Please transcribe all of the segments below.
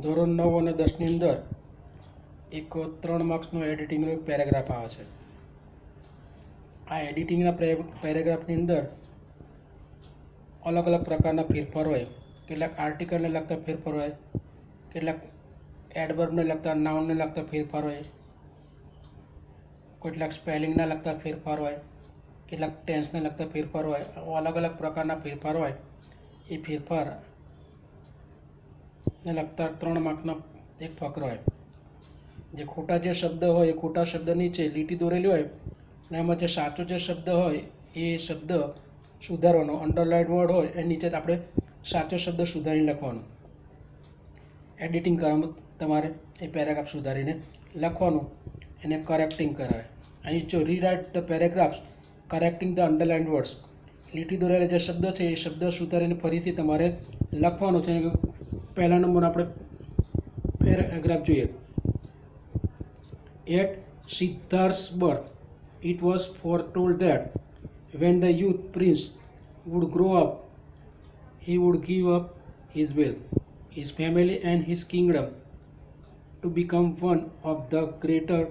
ધોરણ 9 અને 10ની અંદર એક 3 માર્ક્સનો એડિટિંગનો એક પેરેગ્રાફ આવે છે. આ એડિટિંગના પેરેગ્રાફની અંદર અલગ અલગ પ્રકારના ફેરફાર હોય. કેટલાક આર્ટિકલને લગતા ફેરફાર હોય, કેટલાક એડવર્બને લગતા, નાઉનને લગતા ફેરફાર હોય, કેટલાક સ્પેલિંગના લગતા ફેરફાર હોય, કેટલાક ટેન્સને લગતા ફેરફાર હોય. અલગ અલગ પ્રકારના ફેરફાર હોય. એ ફેરફારને લગતા 3 માર્કનો એક ફકરો હોય. જે ખોટા જે શબ્દ હોય એ ખોટા શબ્દ નીચે લીટી દોરેલી હોય અને એમાં જે સાચો જે શબ્દ હોય એ શબ્દ સુધારવાનો. અંડરલાઇન વર્ડ હોય એ નીચે આપણે સાચો શબ્દ સુધારીને લખવાનો. એડિટિંગ કરવામાં તમારે એ પેરેગ્રાફ સુધારીને લખવાનું, એને કરેક્ટિંગ કરાવે. અહીં જો rewrite the paragraphs correcting the underline words, લીટી દોરેલા જે શબ્દો છે એ શબ્દ સુધારીને ફરીથી તમારે લખવાનું છે. પહેલા નંબર આપણે પેરેગ્રાફ જોઈએ. At Siddharth's birth, it was foretold that when the youth prince would grow up, he would give up his wealth, his family, and his kingdom to become one of the greater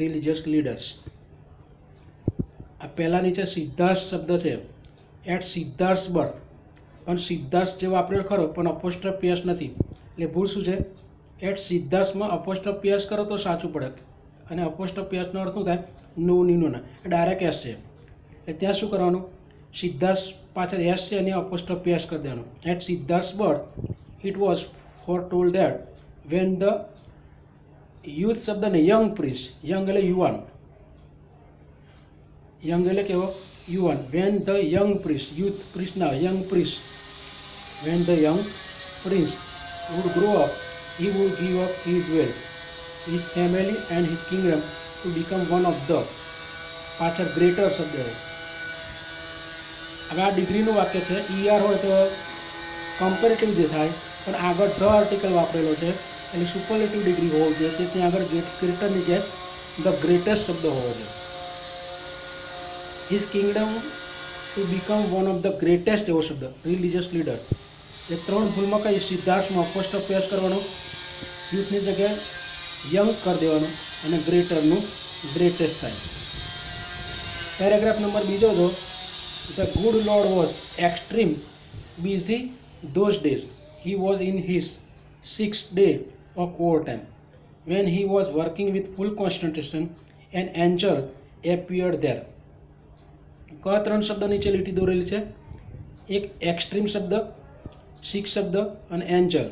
religious leaders. આ પહેલા નીચે સિદ્ધાર્થ શબ્દ છે. At Siddhartha birth, પણ સિદ્ધાર્થ જે વાપરેલો ખરો પણ અપોસ્ટ્રોફ S નથી, એટલે ભૂલ શું છે? એટ સિદ્ધાર્થમાં અપોસ્ટ્રોફ એસ કરો તો સાચું પડે. અને અપોસ્ટ્રોફ એસનો અર્થ શું થાય? નો નીનો ના, ડાયરેક્ટ એસ છે. એટલે ત્યાં શું કરવાનું? સિદ્ધાર્થ પાછળ એસ છે અને અપોસ્ટ્રોફ એસ કરી દેવાનું. At Siddhartha birth it was foretold that when the youth શબ્દને યંગ પ્રિન્સ, યંગ એટલે યુવાન, યંગ એટલે કેવો? યુવાન. When the young prince, youth prince ના, young prince. When the young prince would grow up, he would give up his wealth, his family and his kingdom to become one of the, પાછળ greater શબ્દ હોય. હવે આ ડિગ્રીનું વાક્ય છે. ER હોય તો કમ્પેરેટિવ જે થાય, પણ આગળ ધ આર્ટિકલ વાપરેલો છે એટલે સુપરલેટિવ ડિગ્રી હોવો જોઈએ. તે ત્યાં આગળ ગ્રેટરની જગ્યાએ ધ ગ્રેટેસ્ટ શબ્દ હોવો જોઈએ. His Kingdom to become one of the greatest એવો શબ્દ, રિલિજિયસ લીડર. એ 3 ભૂલમાં કઈ? સિદ્ધાર્થમાં અપોસ્ટ્રોફ એસ કરવાનો, યુથની જગ્યાએ યંગ કરી દેવાનું અને ગ્રેટરનું ગ્રેટેસ્ટ થાય. પેરેગ્રાફ નંબર બીજો જો. The good lord was extreme busy those days. He was in his 6th day of overtime. When he was working with full concentration, an angel appeared there. કયા 3 શબ્દ નીચે લીટી દોરેલી છે? એક એક્સ્ટ્રીમ શબ્દ, 6 શબ્દ અને એન્જલ.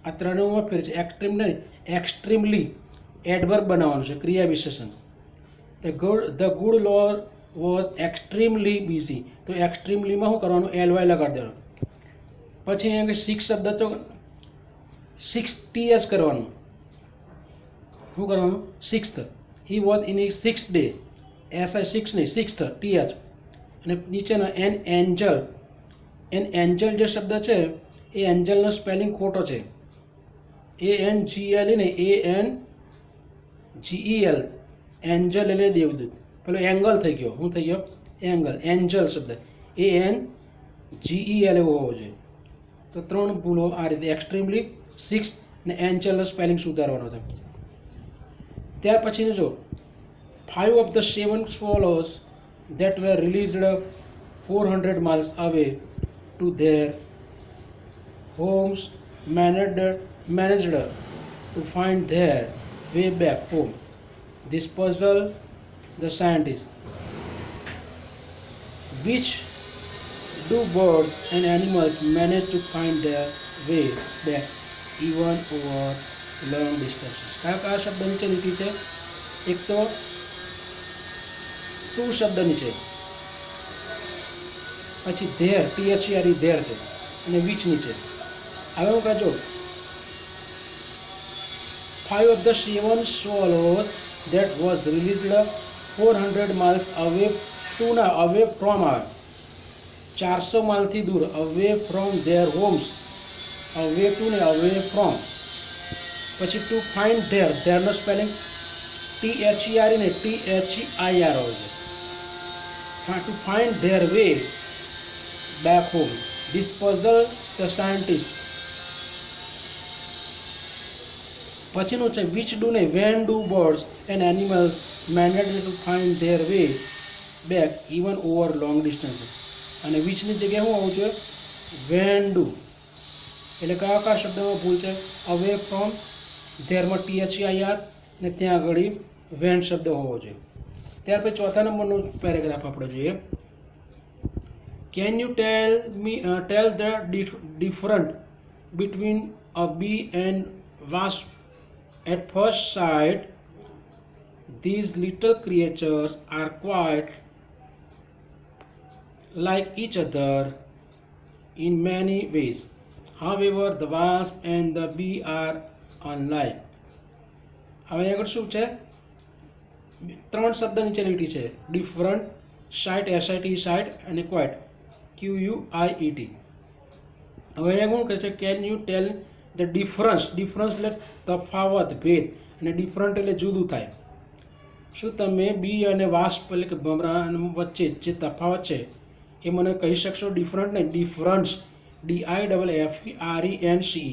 આ ત્રણેયમાં ફેર છે. એક્સ્ટ્રીમ નહીં, એક્સ્ટ્રીમલી એડવર્બ બનાવવાનું છે, ક્રિયા વિશેષણ. The good lord was extremely busy, તો એક્સ્ટ્રીમલીમાં શું કરવાનું? એલવાય લગાડી દેવાનું. પછી અહીંયા 6 શબ્દ તો 6th કરવાનું. શું કરવાનું? 6th. He was in his 6th day, SI 6 નહીં, 6th ટીએચ. અને નીચેનો એન એન્જલ. એન એન્જલ જે શબ્દ છે એ એન્જલનો સ્પેલિંગ ખોટો છે. ANGL ને ANGEL, એન્જલ એટલે દેવદૂત. પેલો એંગલ થઈ ગયો. શું થઈ ગયો? એંગલ. એન્જલ શબ્દ ANGEL એવો હોવો જોઈએ. તો 3 ભૂલો આ રીતે. એક્સ્ટ્રીમલી, 6th ને એન્જલનો સ્પેલિંગ સુધારવાનો છે. ત્યાર પછીનું જો. 5 of the 7 swallows that were released 400 miles away to their homes managed to find their way back home. This puzzled the scientists. Which do birds and animals manage to find their way back even over long distances? કયા શબ્દ નીચે લીટી છે? એક તો two શબ્દ નીચે, પછી ધેર, THERE ધેર છે, અને વિચ નીચે. હવે હું કહેજો 5 of the 7 swallows that was released 400 miles away to ના, away from આવે 400 માઇલથી દૂર, away from their homes, away to ને away from. પછી to find their, theirનો સ્પેલિંગ THERE ને THEIR હોય છે. To find their way back home. This puzzled the scientists. પછીનું છે વિચ ડુ ને when do birds and animals mandatory to find their way back even over long distance. અને વિચની જગ્યાએ શું આવવું જોઈએ? When do. એટલે કયા કયા શબ્દમાં ભૂલ છે? અવે ફ્રોમ, ધેરમાં THEIR ને ત્યાં આગળ વેન શબ્દ હોવો જોઈએ. ત્યાર પછી ચોથા નંબરનું પેરેગ્રાફ આપણે જોઈએ. Can you tell the different between a bee and wasp? At first sight these little creatures are quite like each other in many ways. However, the wasp and the bee are unlike. હવે આગળ શું છે? ત્રણ શબ્દ નીચે લીટી છે. Different, site, SIT site અને ક્વાઇટ, QUIET. હવે અહીંયા શું કહે છે? Can you tell the difference. Difference એટલે તફાવત, ભેદ, અને ડિફરન્ટ એટલે જુદું થાય. શું તમે બી અને વાસ્પ એટલે કે ભમરા વચ્ચે જે તફાવત છે એ મને કહી શકશો? ડિફરન્ટ નહીં, ડિફરન્સ, DIFFERENCE.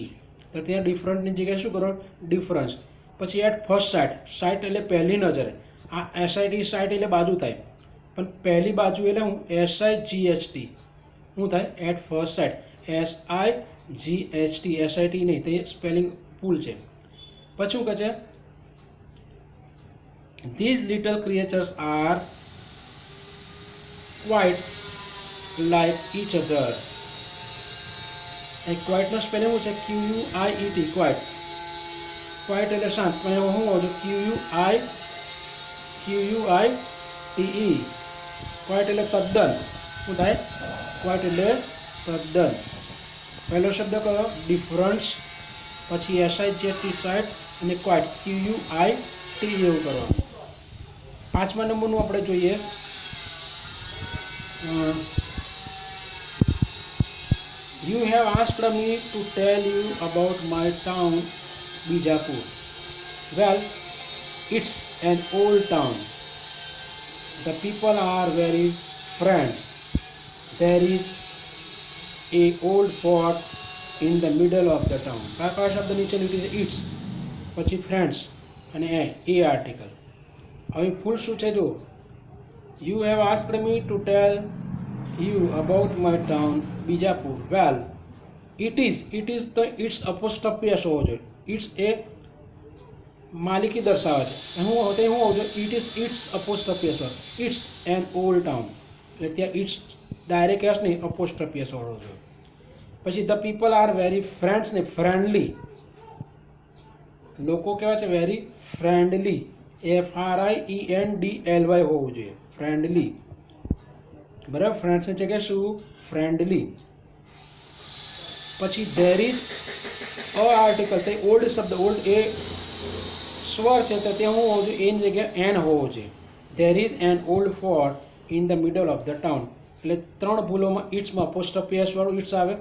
તો ત્યાં ડિફરન્ટની જગ્યાએ શું કરો? ડિફરન્સ. પછી એટ ફર્સ્ટ સાઇટ. સાઇટ એટલે પહેલી નજરે. આ SIT સાઇટ એટલે બાજુ થાય, પણ પહેલી બાજુ એટલે હું SIGHT શું થાય? At first sight, SIGHT, SIT નહીં, તે સ્પેલિંગ ભૂલ છે. પછી શું કહે છે? These little creatures are quite like each other. A quite no spelling શું છે? QUIET, quite. ક્વાઇટ એટલે શાંત, પણ એમાં શું આવશે? QUITE. ક્વાઇટ એટલે તદ્દન. શું થાય? ક્વાઇટ એટલે તદ્દન. પહેલો શબ્દ કયો? ડિફરન્સ. પછી SIGHT સાઇટ અને ક્વાઇટ, QUITE એવું કરવાનું. પાંચમા નંબરનું આપણે જોઈએ. You have asked me to tell you about my town, Bijapur. Well, it's an old town. The people are very friendly. There is a old fort in the middle of the town. કયા શબ્દ નીચે લીટી છે? It's, પછી friends અને એ article. હવે ફૂલ શું છે? જો you have asked me to tell you about my town Bijapur. Well, it is તો ઇટ્સ અપોસ્ટ્રોફી એસ હોવો જોઈએ. ઇટ્સ એ માલિકી દર્શાવે છે. શું હોવું જોઈએ? It's apostrophe S. It's an old town, એટલે ત્યાં ઇટ્સ ડાયરેક્ટ એસ નહીં, અપોસ્ટ્રોફી એસ હોવો જોઈએ. પછી the people are very friends ને ફ્રેન્ડલી. લોકો કેવા છે? વેરી ફ્રેન્ડલી, FRIENDLY હોવું જોઈએ, ફ્રેન્ડલી. બરાબર, ફ્રેન્ડ્સની જગ્યાએ શું? ફ્રેન્ડલી. પછી ધેર ઇઝ અ આર્ટિકલ, તે ઓલ્ડ શબ્દ, ઓલ્ડ એ સ્વર છે તો ત્યાં શું હોવું જોઈએ? એની જગ્યાએ એન હોવો જોઈએ. There is an old fort in the middle of the town. એટલે ત્રણ ભૂલોમાં ઇટ્સમાં અપોસ્ટ્રોફી એસ વાળું ઇટ્સ આવે,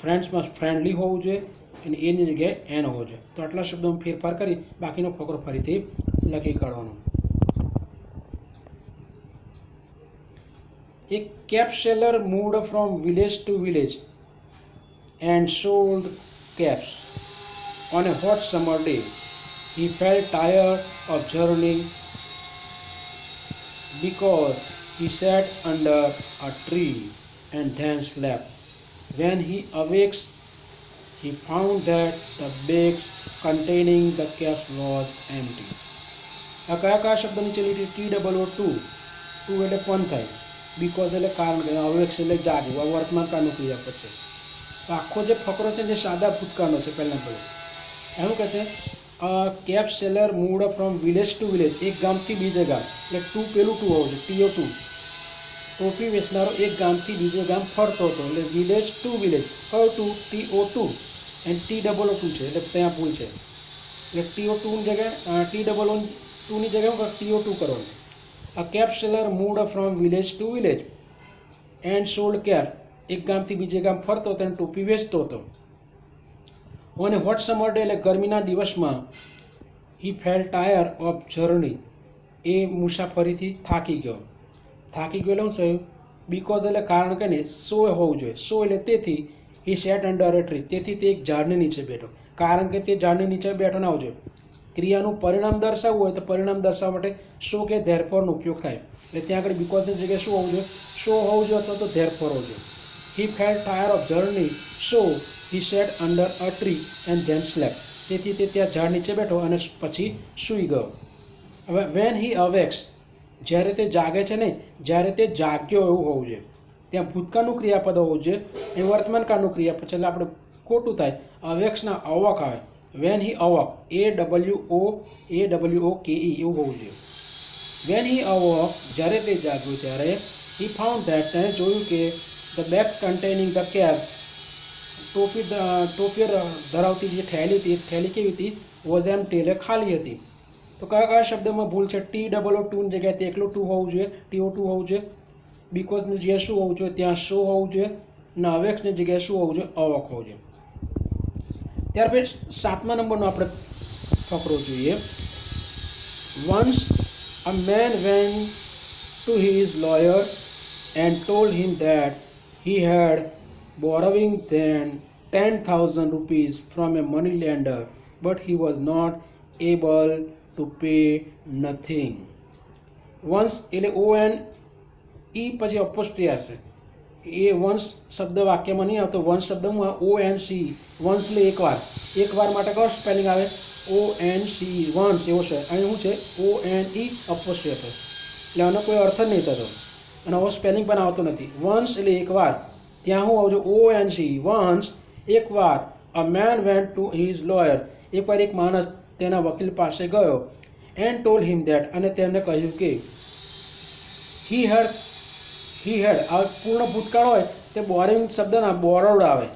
ફ્રેન્ડ્સમાં ફ્રેન્ડલી હોવું જોઈએ અને એની જગ્યાએ એન હોવો જોઈએ. તો આટલા શબ્દોમાં ફેરફાર કરી બાકીનો ફકરો ફરીથી લખી કાઢવાનો. A cap seller moved from village to village and sold caps. On a hot summer day, he felt tired of journeying because he sat under a tree and then slept. When he awakes, he found that the bag containing the caps was empty. આ કયા શબ્દ નીચે લીટી? TOO. Two એટલે પણ થાય, because એટલે કારણ કે, અવેક્સ એટલે જાગ્યું. આ વર્તમાન કાળનું ક્રિયાપદ છે. તો આખો જે ફકરો છે જે સાદા ભૂતકાળનો છે. પહેલાં એમ કહે છે cap seller moved from village to village. એક ગામથી બીજે ગામ, એટલે ટુ પેલું ટુ હોવું જોઈએ, TO2. ટોપી વેચનારો એક ગામથી બીજે ગામ ફરતો હતો, એટલે village to village. To TO2 and TOO છે, એટલે ત્યાં ભૂલ છે. એટલે TO2ની જગ્યાએ TOOની જગ્યાએ TO2 કરવાનું. A cap seller moved from village to village and sold cap. એક ગામથી બીજે ગામ ફરતો હતો અને ટોપી વેચતો હતો. On a hot summer day, એટલે ગરમીના દિવસમાં, he felt tired of journey. એ મુસાફરીથી થાકી ગયો. થાકી ગયો એટલે શું? બીકોઝ એટલે કારણ કે નહીં, સો હોવું જોઈએ. સો એટલે તેથી. he sat under a tree. તેથી તે એક ઝાડની નીચે બેઠો. કારણ કે તે ઝાડની નીચે બેઠો ના હોવો જોઈએ. ક્રિયાનું પરિણામ દર્શાવવું હોય તો પરિણામ દર્શાવવા માટે સો કે ધેરફોરનો ઉપયોગ થાય. એટલે ત્યાં આગળ બીકોઝની જગ્યાએ શું હોવું જોઈએ? સો હોવું જોઈએ અથવા તો ધેરફોર હોવું જોઈએ. He felt tired of journey so he sat under a tree and then slept. તેથી તે ત્યાં ઝાડ નીચે બેઠો અને પછી સૂઈ ગયો. હવે વેન હી અવેક્સ, જ્યારે તે જાગે છે નહીં, જ્યારે તે જાગ્યો એવું હોવું જોઈએ. ત્યાં ભૂતકાળનું ક્રિયાપદ હોવું જોઈએ. એ વર્તમાન કાળનું ક્રિયાપદ છે એટલે આપણે ખોટું થાય. અવેક્સના અવક આવે. વેન હી અવક, AWOKE એવું હોવું જોઈએ. વેન હી અવક, જ્યારે તે જાગ્યો ત્યારે હી ફાઉન્ડ ધેટ, તેણે જોયું કે the bag containing the cap, ટોપી ધરાવતી જે થેલી હતી, થેલી કેવી હતી? વોઝ એમ્પ્ટી, એટલે ખાલી હતી. તો કયા કયા શબ્દમાં ભૂલ છે? TOO ની જગ્યાએ એકલું ટુ હોવું જોઈએ, TO2 હોવું જોઈએ. બીકોઝની જગ્યાએ શું હોવું જોઈએ? ત્યાં સો હોવું જોઈએ. અને અવેક્સની જગ્યાએ શું હોવું જોઈએ? અવક હોવું જોઈએ. ત્યાર પછી 7મા નંબરનો આપણે ફકરો જોઈએ. Once a man went to his lawyer and told him that he had borrowing then 10,000 rupees from a money lender, but he was not able to pay nothing. વંશ એટલે ONE પછી અપોસ્ટ્રી આવશે. એ વંશ શબ્દ વાક્યમાં નહીં આવતો. વંશ શબ્દમાં ONC, વંશ એટલે એકવાર માટે કયો સ્પેલિંગ આવે? ONC, વંશ એવો છે. અહીં શું છે? ONE અપોસ્ટ્રી છે. એટલે આનો કોઈ અર્થ જ નહીં થતો અને આવો સ્પેલિંગ પણ આવતો નથી. વંશ એટલે એકવાર, ત્યાં શું આવજો? ONC, વંશ એકવાર. A man went to his lawyer, એકવાર એક માણસ તેના વકીલ પાસે ગયો. એન્ડ ટોલ્ડ હિમ ધેટ, અને તેમને કહ્યું કે હી હેડ આ પૂર્ણ ભૂતકાળ હોય તે બોરિંગ શબ્દના બોરોવડ આવે.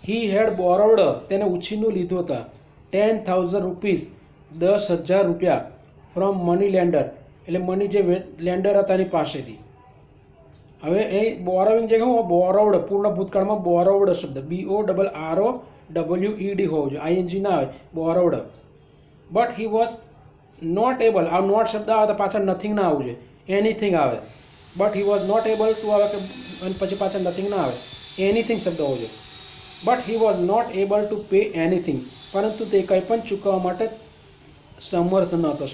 હી હેડ બોરોવડ, તેને ઉછીનું લીધું હતા. 10,000 રૂપીસ, 10,000 રૂપિયા. ફ્રોમ મની લેન્ડર, એટલે મની જે લેન્ડર હતા એની પાસેથી. હવે એ બોરોવિંગ જે કહું, બોરોવડ પૂર્ણ ભૂતકાળમાં બોરોવડ શબ્દ BORROWED હોવો જોઈએ. ING ના આવે, borrowed. But he was not able, આ નોટ શબ્દ આવે તો પાછળ નથિંગ ના આવવું જોઈએ, એનીથિંગ આવે. But he was not able to આવે કે પછી પાછળ નથિંગ ના આવે, એનીથિંગ શબ્દ હોવો જોઈએ. But he was not able to pay anything, પરંતુ તે કંઈ પણ ચૂકવવા માટે સમર્થ ન હતો,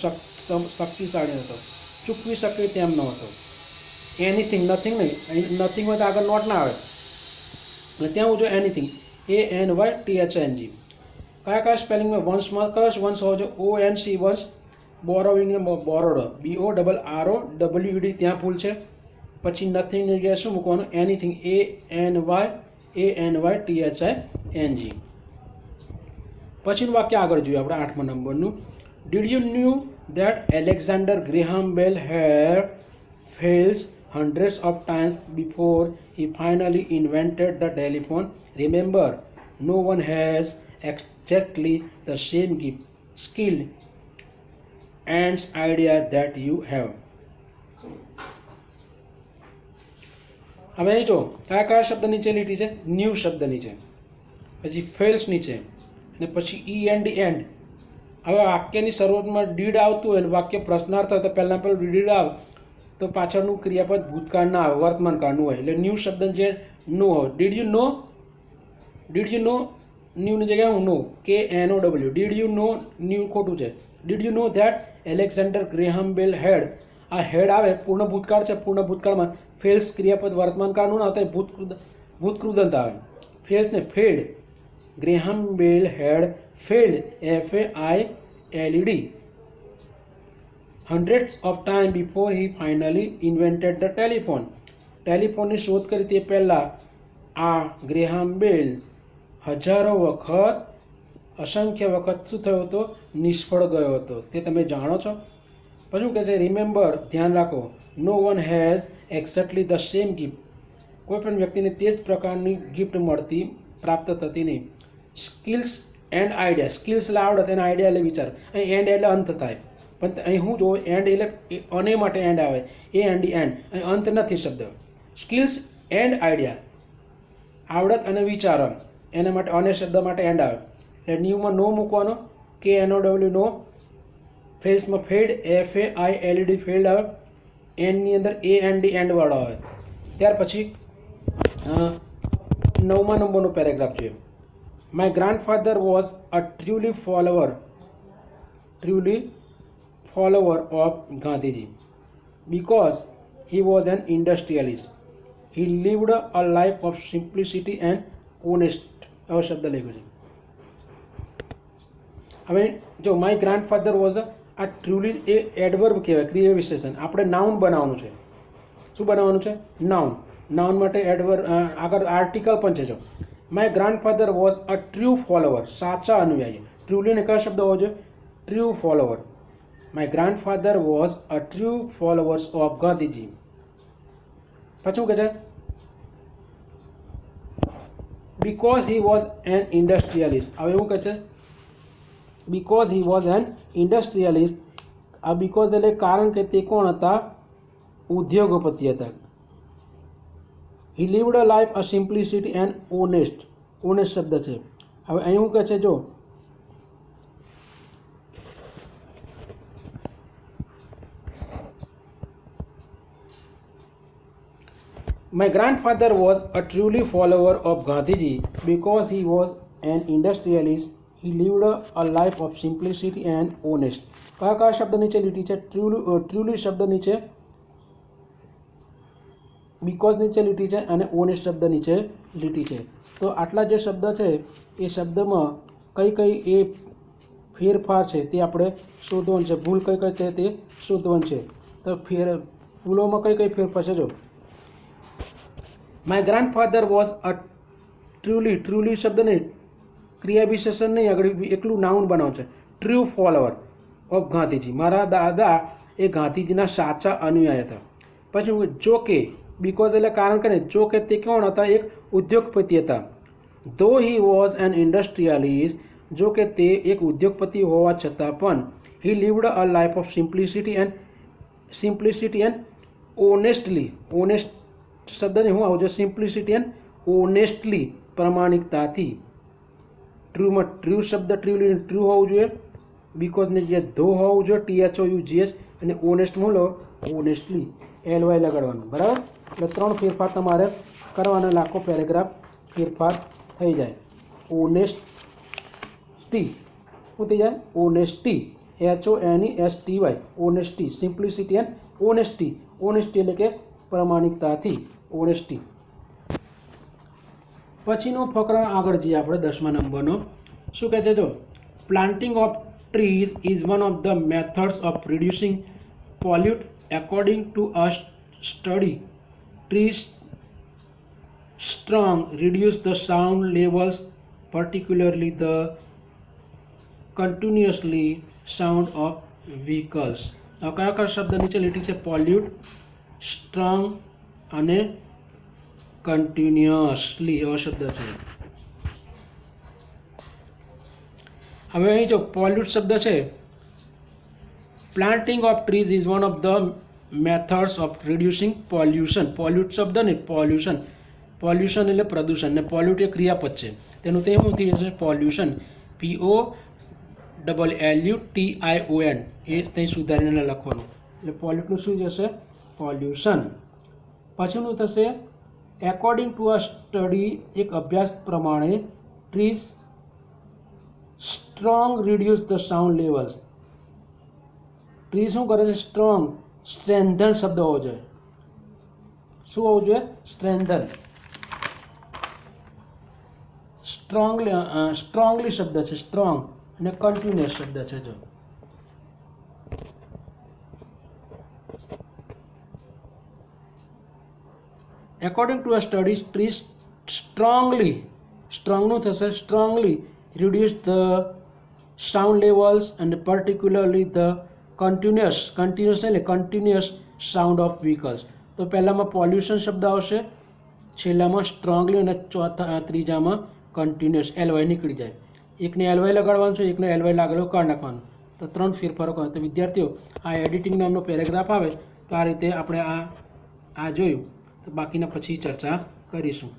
શક્તિશાળી નહોતો, ચૂકવી શકે તેમ ન હતો. એનીથિંગ, નથિંગ નહીં, નથિંગ હોય તો આગળ નોટ ના આવે એટલે ત્યાં હું જો એનીથિંગ, ANYTHING. કયા કયા સ્પેલિંગમાં વંશમાં કયો વંશ હોવો જોઈએ? ONC વંશ. બોરોવિંગ બોરોડ, BORROWED, ત્યાં ભૂલ છે. પછી નથિંગની જગ્યાએ શું મૂકવાનું? Anything, ANYTHING. પછીનું વાક્ય આગળ જોઈએ આપણે 8મા નંબરનું. Did you new that Alexander Graham Bell had failed hundreds of times before he finally invented the telephone? Remember, no one has exactly the same gift, skill and idea that you have. હવે જો કયા કયા શબ્દ નીચે લીટી છે? New શબ્દ નીચે, પછી ફેલ્સ નીચે, અને પછી END. હવે વાક્યની શરૂઆતમાં ડીડ આવતું હોય, વાક્ય પ્રશ્નાર્થ હોય તો પહેલાં ડીડ આવે તો પાછળનું ક્રિયાપદ ભૂતકાળ ના આવે, વર્તમાન કાળનું હોય. એટલે ન્યૂ શબ્દ જે નો હોય. ડીડ યુ નો, ન્યૂની જગ્યાએ હું know, KNOW. Did you know, new ખોટું છે. Did you know that Alexander Graham Bell had, આ હેડ આવે પૂર્ણ ભૂતકાળ છે. પૂર્ણ ભૂતકાળમાં ફેલ્સ ક્રિયાપદ વર્તમાન કાળનું ના આવતા, ભૂતકૃદંત આવે. ફેલ્સ ને failed. Graham Bell head failed, FAILED, hundreds of times before he finally invented the telephone. ટેલિફોનની શોધ કરી તે પહેલાં આ ગ્રેહામ બેલ હજારો વખત, અસંખ્ય વખત શું થયો હતો? નિષ્ફળ ગયો હતો. તે તમે જાણો છો. પછી કહે છે રિમેમ્બર, ધ્યાન રાખો, no one has exactly the same gift, કોઈ પણ વ્યક્તિને તે જ પ્રકારની ગિફ્ટ મળતી, પ્રાપ્ત થતી નહીં. સ્કિલ્સ એન્ડ આઈડિયા, સ્કિલ્સ એટલે આવડત, અને આઈડિયા એટલે વિચાર. અહીં એન્ડ એટલે અંત થાય, પણ અહીં હું જોઉં એન્ડ એટલે અને માટે એન્ડ આવે, એન્ડ, અહીં અંત નથી શબ્દ. સ્કિલ્સ એન્ડ આઈડિયા, આવડત અને વિચાર, એના માટે અને શબ્દ માટે એન્ડ આવે. એટલે ન્યૂમાં નો મૂકવાનો, KNOW નો. ફેલ્સમાં ફેલ્ડ, FAILED ફેલ્ડ આવે. એન્ડની અંદર AND એન્ડવાળો આવે. ત્યાર પછી 9મા નંબરનો પેરેગ્રાફ જોઈએ. My grandfather was a truly follower of Gandhiji because he was an industrialist. He lived a life of simplicity and honest. આવો શબ્દ લખ્યો છે. હવે જો માય ગ્રાન્ડફાધર વોઝ આ ટ્રુલી એ એડવર્બ કહેવાય, ક્રિયા વિશેષણ. આપણે નાઉન બનાવવાનું છે. શું બનાવવાનું છે? નાઉન. નાઉન માટે એડવર્બ આગળ આર્ટિકલ પણ છે. જો my grandfather was a true follower, સાચા અનુયાયી. ટ્રુલીને કયો શબ્દ હોવો જોઈએ? True follower. My grandfather was a true followers of Gandhiji. પછી શું કહે છે? because he was an industrialist. હવે એવું કહે છે because he was an industrialist. આ because એટલે કારણ કે તે કોણ હતા? ઉદ્યોગપતિ હતા. he lived a life of simplicity and honest. honest શબ્દ છે. હવે અહીં શું કહે છે? જો My grandfather was a truly follower of Gandhiji because he was an industrialist. He lived a life of simplicity and honest. કયા શબ્દ નીચે લીટી છે? ટ્રુલી શબ્દ નીચે, because નીચે લીટી છે અને ઓનેસ્ટ શબ્દ નીચે લીટી છે. તો આટલા જે શબ્દ છે એ શબ્દમાં કઈ એ ફેરફાર છે તે આપણે શોધવાનું છે. ભૂલ કઈ છે તે શોધવાનું છે. તો ભૂલોમાં કઈ ફેરફાર છે? જો my grandfather was a truly શબ્દ નહીં, ક્રિયા વિશેષણ નહીં, આગળ એકલું નાઉન બનાવવું છે. True follower of Gandhiji. મારા દાદા એ ગાંધીજીના સાચા અનુયાયી હતા. પછી જો કે, બીકોઝ એટલે કારણ કે જો કે તે કોણ હતા? એક ઉદ્યોગપતિ હતા. ધો હી વોઝ એન ઇન્ડસ્ટ્રીયલિસ્ટ. જો કે તે એક ઉદ્યોગપતિ હોવા છતાં પણ he lived a life of simplicity and honestly. Honest શબ્દને શું આવજો? સિમ્પ્લિસિટી એન્ડ ઓનેસ્ટલી, પ્રમાણિકતાથી. ટ્રુમાં ટ્રુ શબ્દ ટ્રુ હોવું જોઈએ, બીકોઝને જે ધો હોવું જોઈએ, THOUGH, અને ઓનેસ્ટમાં લો ઓનેસ્ટલી, LY લગાડવાનું. બરાબર? એટલે 3 ફેરફાર તમારે કરવાના, લાખો પેરેગ્રાફ ફેરફાર થઈ જાય. ઓનેસ્ટી શું થઈ જાય? Honesty, HONESTY, honesty. Simplicity and honesty. Honesty એટલે કે પ્રમાણિકતાથી, ઓનેસ્ટી. પછીનો ફકરા આગળ જઈએ આપણે 10મા નંબરનો. શું કહે છે? જો planting of trees is one of the methods of reducing pollute according to a study. Trees strong reduce the sound levels, particularly the continuously sound of vehicles. કયા શબ્દ નીચે લીટી છે? પોલ્યુટ, સ્ટ્રોંગ અને કન્ટિન્યુઅસલી એવો શબ્દ છે. હવે અહીં જો પોલ્યુટ શબ્દ છે, planting of trees is one of the methods of reducing pollution. Pollute શબ્દ નહીં, પોલ્યુશન. પોલ્યુશન એટલે પ્રદૂષણ, ને પોલ્યુટ એ ક્રિયાપદ છે. તેનું તે શું થઈ જશે? પોલ્યુશન. POLLUTION. એ ત્યાં સુધારીને લખવાનું. એટલે પોલ્યુટનું શું જશે? પોલ્યુશન. પછીનું થશે એકોર્ડિંગ ટુ અ સ્ટડી. એક અભ્યાસ પ્રમાણે trees strong reduce the sound levels. Tree શું કરે છે? સ્ટ્રોંગ, સ્ટ્રેન્થન શબ્દ હોવો જોઈએ. શું હોવું જોઈએ? સ્ટ્રેન્થન. સ્ટ્રોંગલી શબ્દ છે, સ્ટ્રોંગ, અને કન્ટિન્યુઅસ શબ્દ છે. જો according to a study, trees strongનું થશે strongly reduce the sound levels and particularly the continuous sound of vehicles. તો પહેલામાં પોલ્યુશન શબ્દ આવશે, છેલ્લામાં સ્ટ્રોંગલી, અને ત્રીજામાં કન્ટિન્યુઅસ. LY નીકળી જાય. એકને LY લગાડવાનું છે, એકને LY લાગેલો કાઢી નાખવાનું. તો 3 ફેરફારો કરવાના. તો વિદ્યાર્થીઓ, આ એડિટિંગ નામનો પેરેગ્રાફ આવે તો આ રીતે આપણે આ જોયું. તો બાકીના પછી ચર્ચા કરીશું.